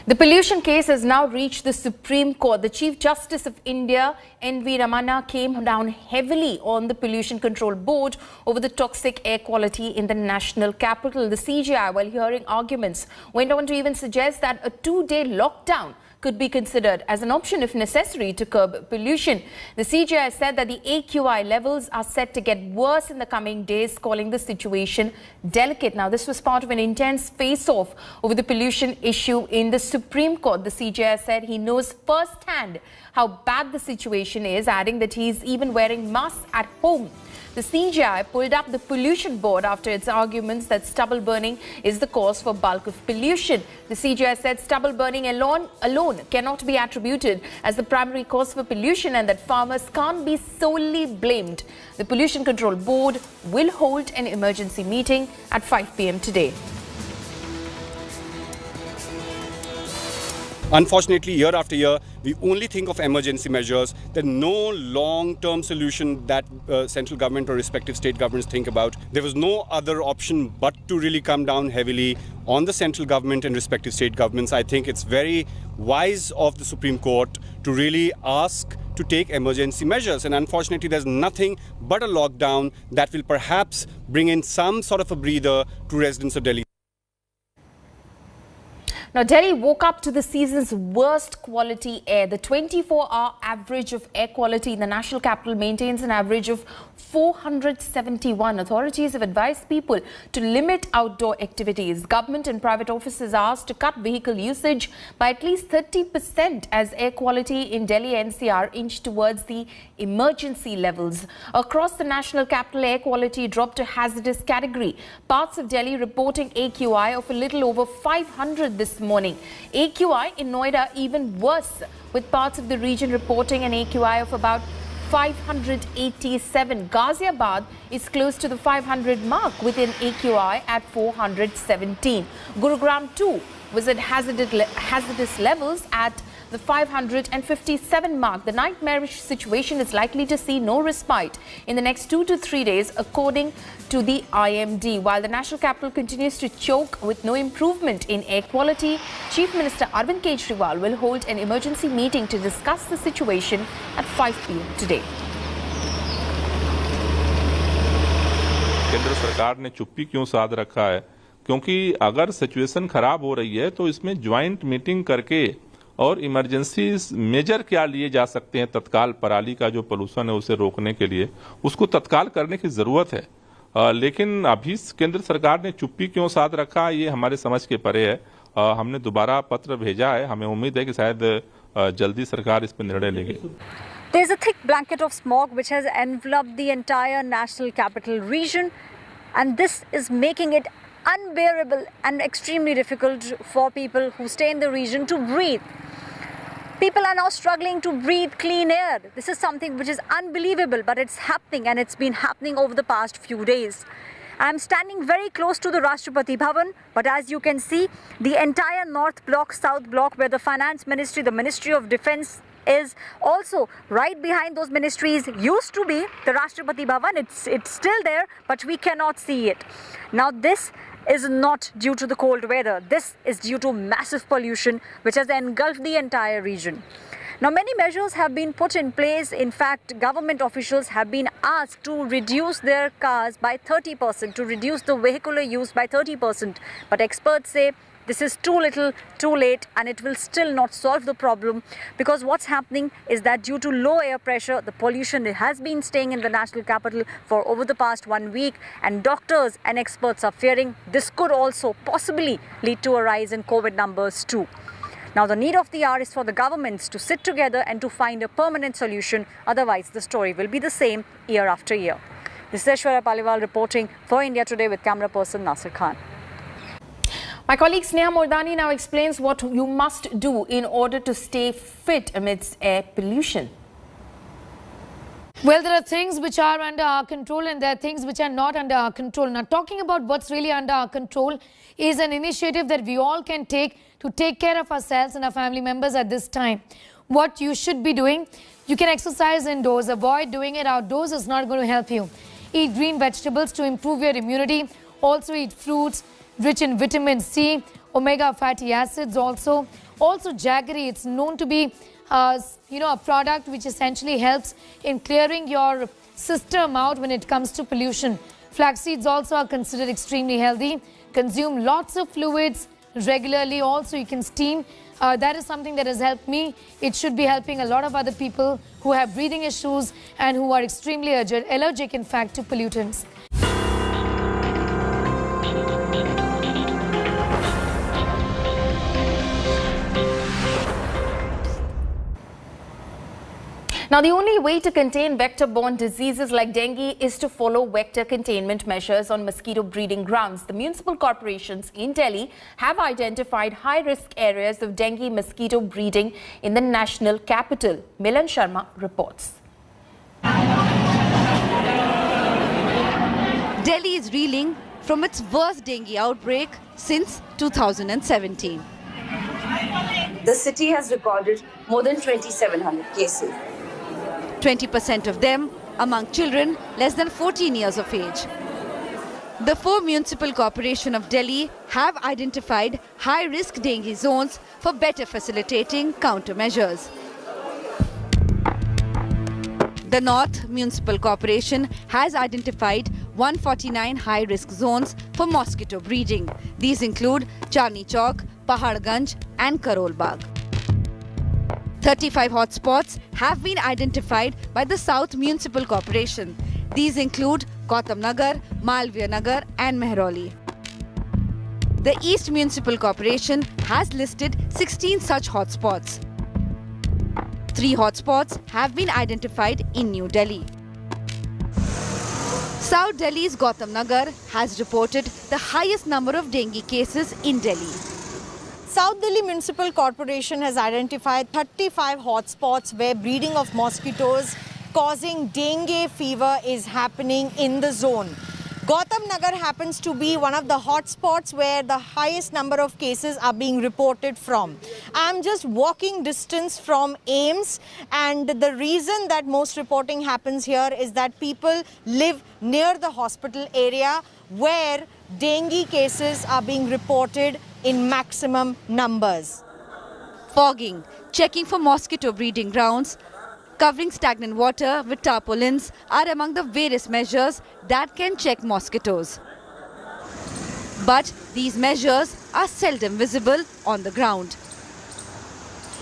The pollution case has now reached the Supreme Court. The Chief Justice of India, N.V. Ramana, came down heavily on the Pollution Control Board over the toxic air quality in the national capital. The CJI, while hearing arguments, went on to even suggest that a 2-day lockdown could be considered as an option if necessary to curb pollution. The CJI said that the AQI levels are set to get worse in the coming days, calling the situation delicate. Now, this was part of an intense face-off over the pollution issue in the Supreme Court. The CJI said he knows firsthand how bad the situation is, adding that he's even wearing masks at home. The CJI pulled up the pollution board after its arguments that stubble burning is the cause for bulk of pollution. The CJI said stubble burning alone cannot be attributed as the primary cause for pollution and that farmers can't be solely blamed. The Pollution Control Board will hold an emergency meeting at 5 p.m. today. Unfortunately, year after year, we only think of emergency measures. There's no long-term solution that central government or respective state governments think about. There was no other option but to really come down heavily on the central government and respective state governments. I think it's very wise of the Supreme Court to really ask to take emergency measures. And unfortunately, there's nothing but a lockdown that will perhaps bring in some sort of a breather to residents of Delhi. Now, Delhi woke up to the season's worst quality air. The 24-hour average of air quality in the national capital maintains an average of 471. Authorities have advised people to limit outdoor activities. Government and private offices are asked to cut vehicle usage by at least 30% as air quality in Delhi NCR inch towards the emergency levels. Across the national capital, air quality dropped to hazardous category. Parts of Delhi reporting AQI of a little over 500 this morning. AQI in Noida even worse, with parts of the region reporting an AQI of about 587. Ghaziabad is close to the 500 mark with an AQI at 417. Gurugram too was at hazardous levels at the 557 mark. The nightmarish situation is likely to see no respite in the next 2 to 3 days, according to the IMD. While the national capital continues to choke with no improvement in air quality, Chief Minister Arvind Kejriwal will hold an emergency meeting to discuss the situation at 5 p.m. today. केंद्र सरकार ने चुप्पी क्यों साध रखा है? क्योंकि अगर सिचुएशन खराब हो रही है तो इसमें ज्वाइंट मीटिंग करके और इमरजेंसी मेजर क्या लिए जा सकते हैं तत्काल पराली का जो पोल्यूशन है उसे रोकने के लिए, उसको तत्काल करने की जरूरत है। लेकिन अभी केंद्र सरकार ने चुप्पी क्यों साध रखा ये हमारे समझ के परे है। हमने दोबारा पत्र भेजा है, हमें उम्मीद है कि शायद जल्दी सरकार इस पर निर्णय लेगी। There's a thick blanket of smog which has enveloped the entire national capital region, and this is making it unbearable and extremely difficult for people who stay in the region to breathe. People are now struggling to breathe clean air. This is something which is unbelievable, but it's happening, and it's been happening over the past few days. I'm standing very close to the Rashtrapati Bhavan, but as you can see, the entire North Block, South Block, where the Finance Ministry, the Ministry of Defence is also right behind those ministries, used to be the Rashtrapati Bhavan. It's still there, but we cannot see it. Now, this is not due to the cold weather. This is due to massive pollution which has engulfed the entire region. Now, many measures have been put in place. In fact, government officials have been asked to reduce their cars by 30%, to reduce the vehicular use by 30%. But experts say this is too little, too late, and it will still not solve the problem, because what's happening is that due to low air pressure, the pollution has been staying in the national capital for over the past 1 week, and doctors and experts are fearing this could also possibly lead to a rise in COVID numbers too. Now, the need of the hour is for the governments to sit together and to find a permanent solution. Otherwise, the story will be the same year after year. This is Aishwarya Paliwal reporting for India Today with camera person Nasir Khan. My colleague Sneha Mordani now explains what you must do in order to stay fit amidst air pollution. Well, there are things which are under our control and there are things which are not under our control. Now, talking about what's really under our control is an initiative that we all can take to take care of ourselves and our family members at this time. What you should be doing, you can exercise indoors. Avoid doing it outdoors, is not going to help you. Eat green vegetables to improve your immunity. Also eat fruits rich in vitamin C. omega fatty acids also. Also jaggery, it's known to be a product which essentially helps in clearing your system out when it comes to pollution. Flax seeds also are considered extremely healthy. Consume lots of fluids regularly. Also, you can steam. That is something that has helped me. It should be helping a lot of other people who have breathing issues and who are extremely allergic, in fact, to pollutants. Now, the only way to contain vector-borne diseases like dengue is to follow vector containment measures on mosquito breeding grounds. The municipal corporations in Delhi have identified high-risk areas of dengue mosquito breeding in the national capital. Milan Sharma reports. Delhi is reeling from its worst dengue outbreak since 2017. The city has recorded more than 2,700 cases. 20% of them among children less than 14 years of age. The 4 municipal corporations of Delhi have identified high-risk dengue zones for better facilitating countermeasures. The North Municipal Corporation has identified 149 high-risk zones for mosquito breeding. These include Chandni Chowk, Paharganj and Karol Bagh. 35 hotspots have been identified by the South Municipal Corporation. These include Gautam Nagar, Malviya Nagar and Mehrauli. The East Municipal Corporation has listed 16 such hotspots. 3 hotspots have been identified in New Delhi. South Delhi's Gautam Nagar has reported the highest number of dengue cases in Delhi. South Delhi Municipal Corporation has identified 35 hotspots where breeding of mosquitoes causing dengue fever is happening in the zone. Gautam Nagar happens to be one of the hotspots where the highest number of cases are being reported from. I'm just walking distance from AIIMS, and the reason that most reporting happens here is that people live near the hospital area where dengue cases are being reported in maximum numbers. Fogging, checking for mosquito breeding grounds, covering stagnant water with tarpaulins are among the various measures that can check mosquitoes. But these measures are seldom visible on the ground.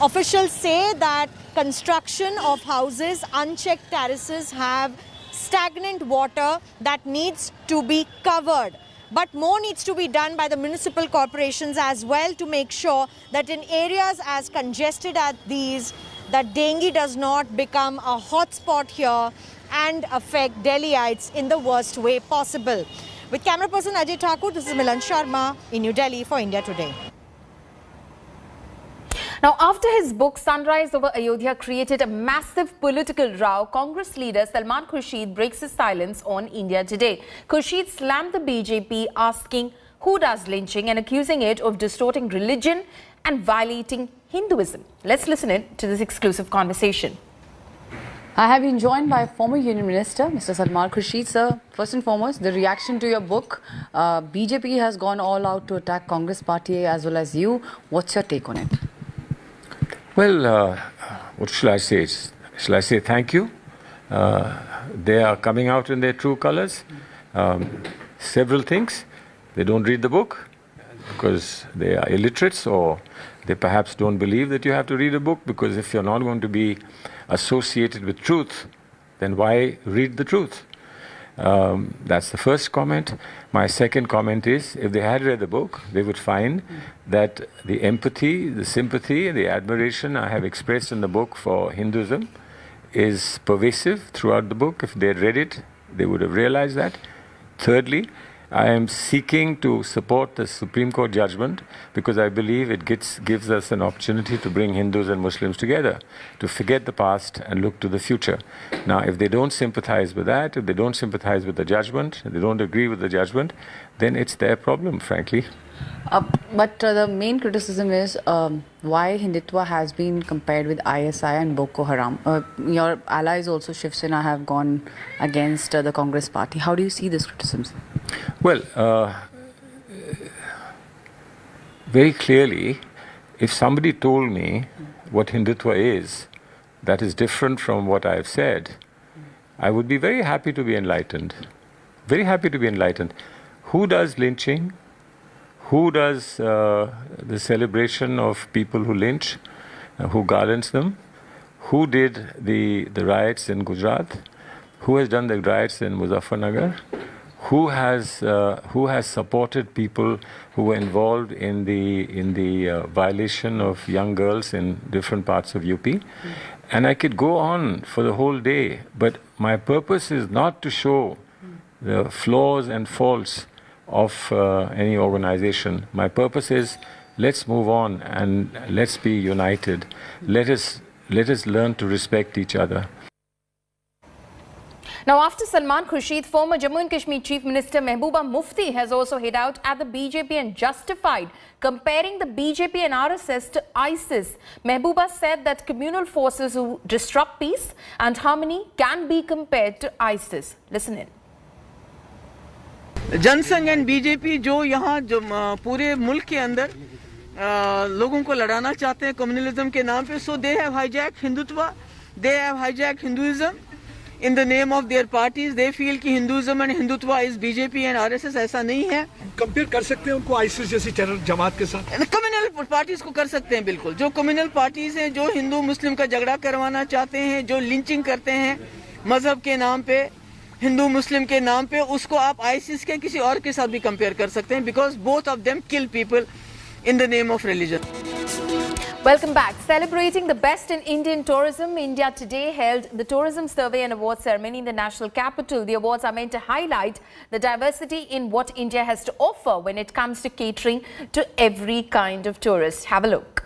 Officials say that construction of houses, unchecked terraces have stagnant water that needs to be covered. But more needs to be done by the municipal corporations as well to make sure that in areas as congested as these, that dengue does not become a hotspot here and affect Delhiites in the worst way possible. With camera person Ajay Thakur, this is Milan Sharma in New Delhi for India Today. Now, after his book Sunrise over Ayodhya created a massive political row, Congress leader Salman Khurshid breaks his silence on India Today. Khurshid slammed the BJP, asking who does lynching and accusing it of distorting religion and violating Hinduism. Let's listen in to this exclusive conversation. I have been joined by former Union Minister, Mr. Salman Khurshid. Sir, first and foremost, the reaction to your book. BJP has gone all out to attack Congress party as well as you. What's your take on it? Well, what shall I say? Shall I say thank you? They are coming out in their true colors. Several things. They don't read the book because they are illiterates, or they perhaps don't believe that you have to read a book, because if you're not going to be associated with truth, then why read the truth? That's the first comment. My second comment is, if they had read the book, they would find that the empathy, the sympathy, and the admiration I have expressed in the book for Hinduism is pervasive throughout the book. If they had read it, they would have realized that. Thirdly, I am seeking to support the Supreme Court judgment because I believe it gives us an opportunity to bring Hindus and Muslims together, to forget the past and look to the future. Now, if they don't sympathize with that, if they don't sympathize with the judgment, if they don't agree with the judgment, then it's their problem, frankly. But the main criticism is why Hindutva has been compared with ISI and Boko Haram. Your allies also, Shiv Sena, have gone against the Congress party. How do you see this criticism? Well, very clearly, if somebody told me what Hindutva is, that is different from what I have said, I would be very happy to be enlightened. Very happy to be enlightened. Who does lynching? Who does the celebration of people who lynch? Who garlands them? Who did the riots in Gujarat? Who has done the riots in Muzaffarnagar? Who has supported people who were involved in the violation of young girls in different parts of UP? And I could go on for the whole day, but my purpose is not to show the flaws and faults of any organization. My purpose is, let's move on and let's be united. Let us learn to respect each other. Now, after Salman Khurshid, former Jammu and Kashmir Chief Minister Mehbooba Mufti has also hit out at the BJP and justified comparing the BJP and RSS to ISIS. Mehbooba said that communal forces who disrupt peace and harmony can be compared to ISIS. Listen in. Jansangh and BJP जो यहाँ जो पूरे मुल्क के अंदर लोगों को लड़ाना चाहते हैं कम्युनलिज्म के नाम पे, so they have hijack Hindutva, they have hijack Hinduism in the name of their parties. They feel कि Hinduism and Hindutva is BJP and RSS. ऐसा नहीं है. कंपेयर कर सकते हैं उनको आईसिस जैसी टेरर जमात के साथ. कम्युनल पार्टीज को कर सकते हैं बिल्कुल. जो कम्युनल पार्टीज हैं, जो हिंदू मुस्लिम का झगड़ा करवाना चाहते हैं, जो लिंचिंग करते हैं मजहब के नाम पे, हिंदू मुस्लिम के नाम पे, उसको आप आईसिस के किसी और के साथ भी कंपेयर कर सकते हैं, because both of them kill people in the name of religion. Welcome back. Celebrating the best in Indian tourism, India today held the Tourism Survey and Award Ceremony in the national capital. The awards are meant to highlight the diversity in what India has to offer when it comes to catering to every kind of tourist. Have a look.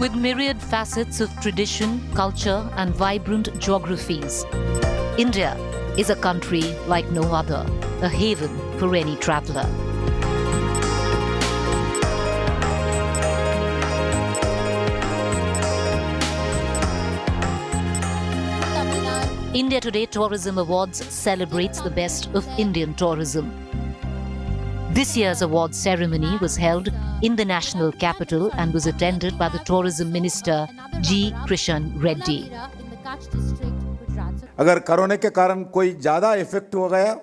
With myriad facets of tradition, culture and vibrant geographies, India is a country like no other, a haven for any traveller. India Today Tourism Awards celebrates the best of Indian tourism. This year's awards ceremony was held in the national capital and was attended by the Tourism Minister G. Krishan Reddy. अगर corona के कारण कोई ज़्यादा effect हो गया,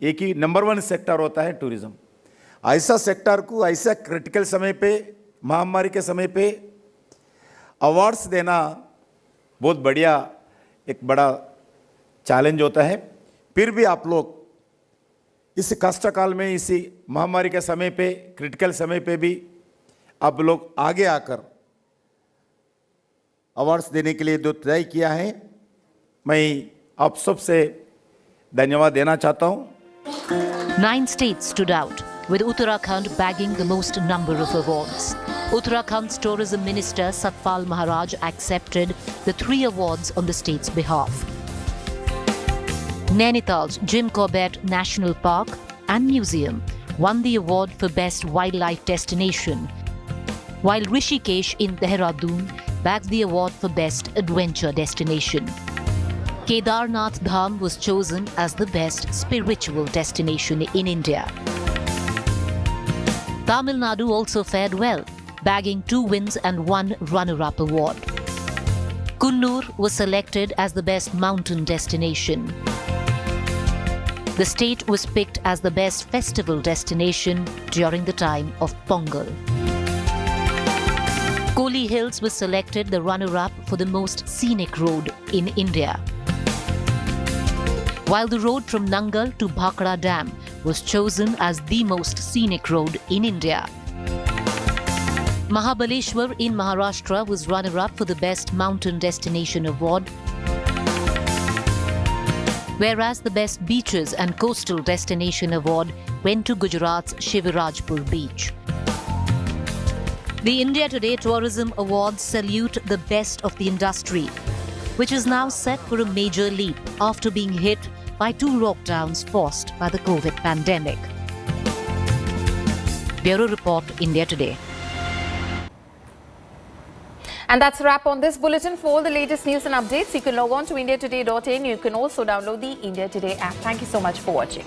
एक ही number 1 sector होता है टूरिज्म. ऐसा सेक्टर को ऐसा क्रिटिकल समय पे, महामारी के समय पे अवार्ड्स देना बहुत बढ़िया, एक बड़ा चैलेंज होता है. फिर भी आप लोग इस कष्टकाल में, इसी महामारी के समय पे, क्रिटिकल समय पे भी आप लोग आगे आकर अवार्ड्स देने के लिए जो तय किया है, मैं आप सबसे धन्यवाद देना चाहता हूं. 9 states stood out, with Uttarakhand bagging the most number of awards. Uttarakhand's Tourism Minister Satpal Maharaj accepted the 3 awards on the state's behalf. Nainital's Jim Corbett National Park and Museum won the award for Best Wildlife Destination, while Rishikesh in Dehradun bagged the award for Best Adventure Destination. Kedarnath Dham was chosen as the best spiritual destination in India. Tamil Nadu also fared well, bagging 2 wins and 1 runner-up award. Kunnur was selected as the best mountain destination. The state was picked as the best festival destination during the time of Pongal. Koli Hills was selected the runner-up for the most scenic road in India, while the road from Nangal to Bhakra Dam was chosen as the most scenic road in India. Mahabaleshwar in Maharashtra was runner-up for the Best Mountain Destination Award, whereas the Best Beaches and Coastal Destination Award went to Gujarat's Shivrajpur Beach. The India Today Tourism Awards salute the best of the industry, which is now set for a major leap after being hit by 2 lockdowns forced by the COVID pandemic. Bureau Report, India Today. And that's a wrap on this bulletin. For all the latest news and updates, you can log on to indiatoday.in. You can also download the India Today app. Thank you so much for watching.